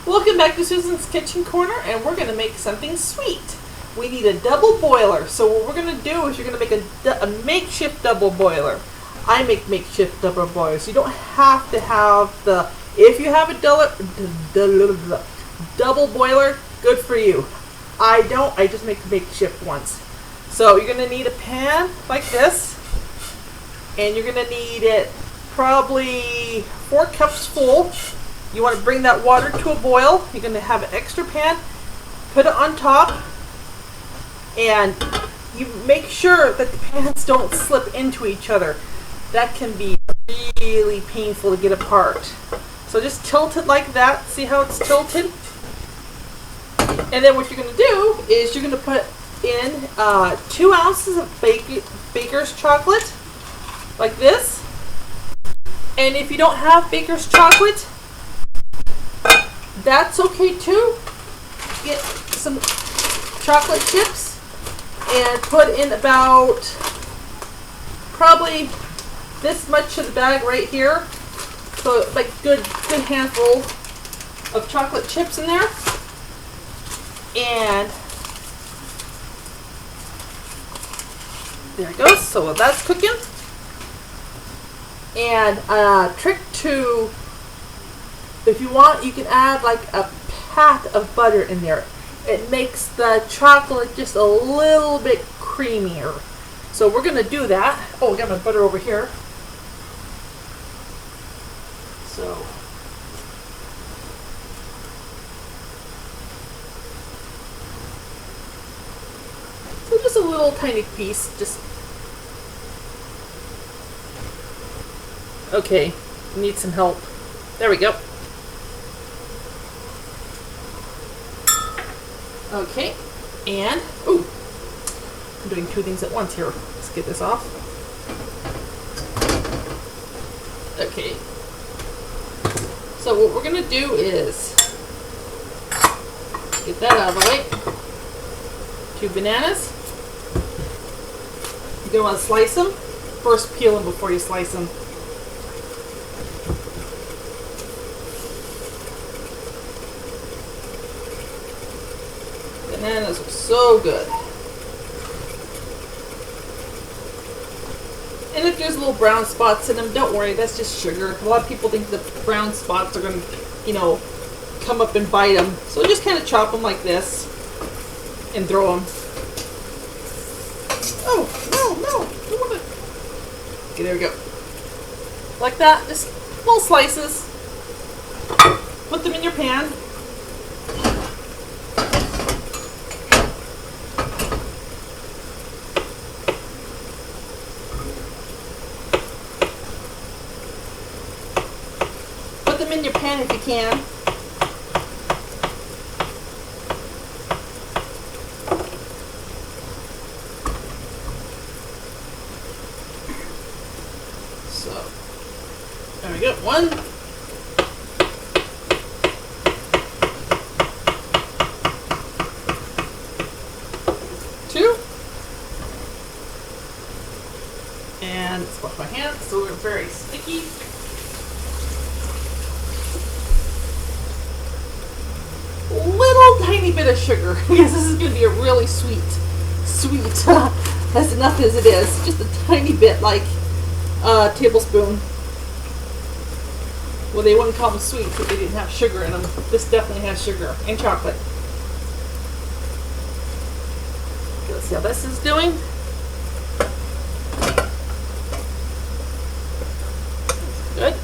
Welcome back to Susan's Kitchen Corner, and we're going to make something sweet. We need a double boiler. So what we're going to do is you're going to make a makeshift double boiler. I make makeshift double boilers. You don't have to have the, if you have a double boiler, good for you. I don't, I just make makeshift ones. So you're going to need a pan like this, and you're going to need it probably 4 cups full. You want to bring that water to a boil. You're going to have an extra pan, put it on top, and you make sure that the pans don't slip into each other. That can be really painful to get apart. So just tilt it like that. See how it's tilted? And then what you're going to do is you're going to put in 2 ounces of baker's chocolate, like this. And if you don't have baker's chocolate, that's okay too. Get some chocolate chips and put in about probably this much of the bag right here. So like good handful of chocolate chips in there. And there it goes. So that's cooking. And trick to, if you want, you can add like a pat of butter in there. It makes the chocolate just a little bit creamier. So we're going to do that. Oh, I got my butter over here. So just a little tiny piece. Just okay. Need some help. There we go. Okay, and, ooh, I'm doing 2 things at once here. Let's get this off. Okay, so what we're going to do is get that out of the way. 2 bananas. You're going to want to slice them. First peel them before you slice them. Bananas are so good. And if there's little brown spots in them, don't worry, that's just sugar. A lot of people think the brown spots are going to, come up and bite them. So just kind of chop them like this and throw them. Oh, no, don't want to. Okay, there we go. Like that, just little slices. Put them in your pan. In your pan if you can. So there we go. 1. 2. And let's wash my hands so we're very sticky. Little tiny bit of sugar because this is going to be a really sweet that's enough as it is, just a tiny bit, like a tablespoon. Well, they wouldn't call them sweet if they didn't have sugar in them. This definitely has sugar and chocolate. Okay, let's see how this is doing. Good.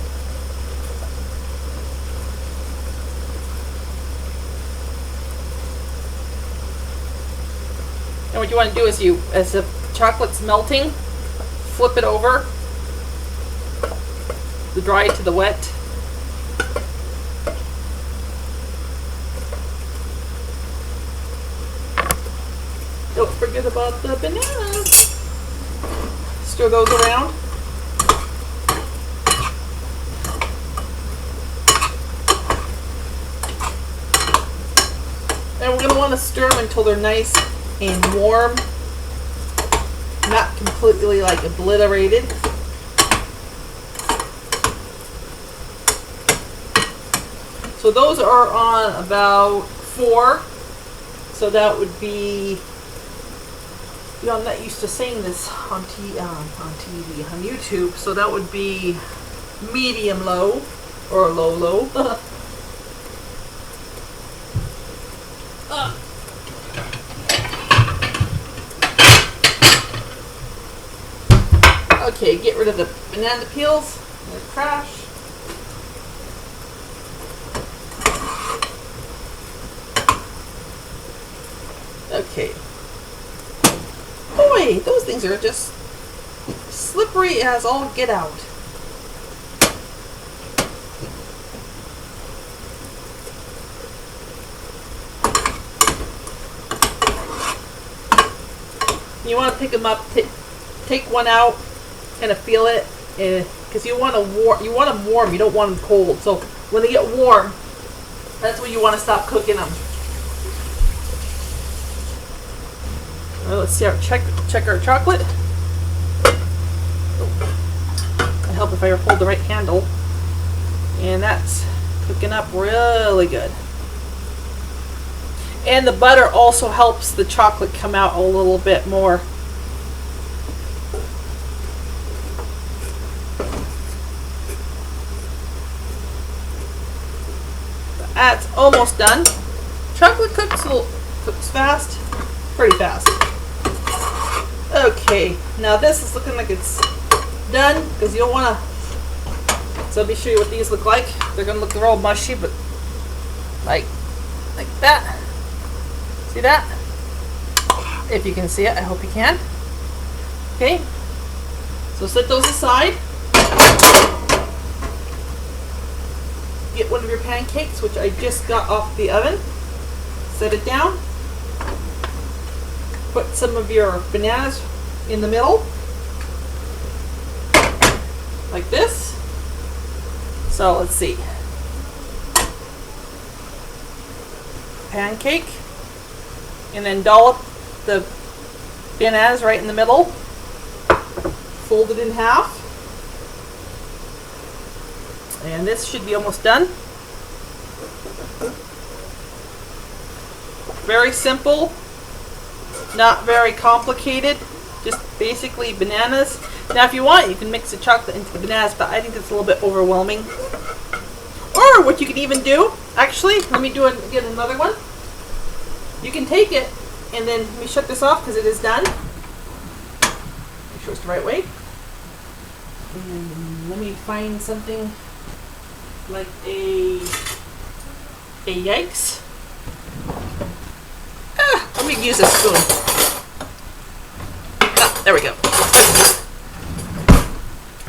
And what you want to do is as the chocolate's melting, flip it over, the dry to the wet. Don't forget about the bananas. Stir those around. And we're going to want to stir them until they're nice and warm, not completely like obliterated. So those are on about 4. So that would be, you know, I'm not used to saying this on TV, on YouTube. So that would be medium low or low low. Okay, get rid of the banana peels. They're crash. Okay. Boy, those things are just slippery as all get out. You want to pick them up, take one out, kind of feel it, because you want them warm. You don't want them cold. So when they get warm, that's when you want to stop cooking them. Well, let's see. Check our chocolate. It'll help if I hold the right handle. And that's cooking up really good. And the butter also helps the chocolate come out a little bit more. That's almost done. Chocolate cooks fast, pretty fast. Okay, now this is looking like it's done because you don't want to. So let me show you what these look like. They're all mushy, but like that. See that? If you can see it, I hope you can. Okay, so set those aside. Get one of your pancakes, which I just got off the oven. Set it down. Put some of your bananas in the middle, like this. So let's see. Pancake. And then dollop the bananas right in the middle. Fold it in half. And this should be almost done. Very simple, not very complicated, just basically bananas. Now if you want, you can mix the chocolate into the bananas, but I think that's a little bit overwhelming. Or what you can even do, actually, let me do it again, another one. You can take it, and then let me shut this off because it is done. Make sure it's the right way. And let me find something like a yikes. Let me use a spoon. Ah, there we go.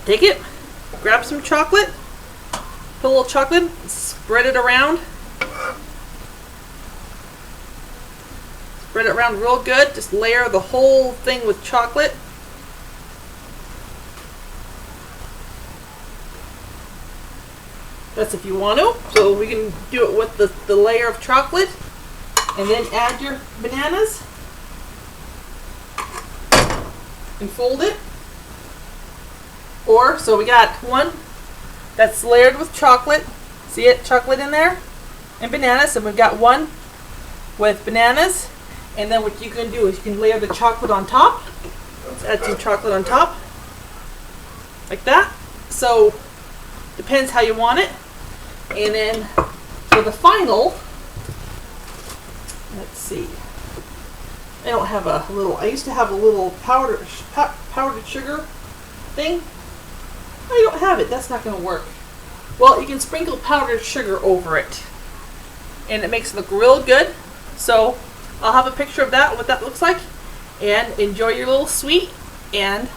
Take it, grab some chocolate, put a little chocolate, spread it around. Spread it around real good. Just layer the whole thing with chocolate. That's if you want to. So we can do it with the layer of chocolate. And then add your bananas. And fold it. Or, so we got one that's layered with chocolate. See it? Chocolate in there. And bananas. And we've got one with bananas. And then what you can do is you can layer the chocolate on top. Let's add some chocolate on top. Like that. So, depends how you want it. And then for the final, let's see. I don't have a little, I used to have a little powdered sugar thing. I don't have it. That's not going to work. Well, you can sprinkle powdered sugar over it. And it makes it look real good. So, I'll have a picture of that, what that looks like. And enjoy your little sweet. And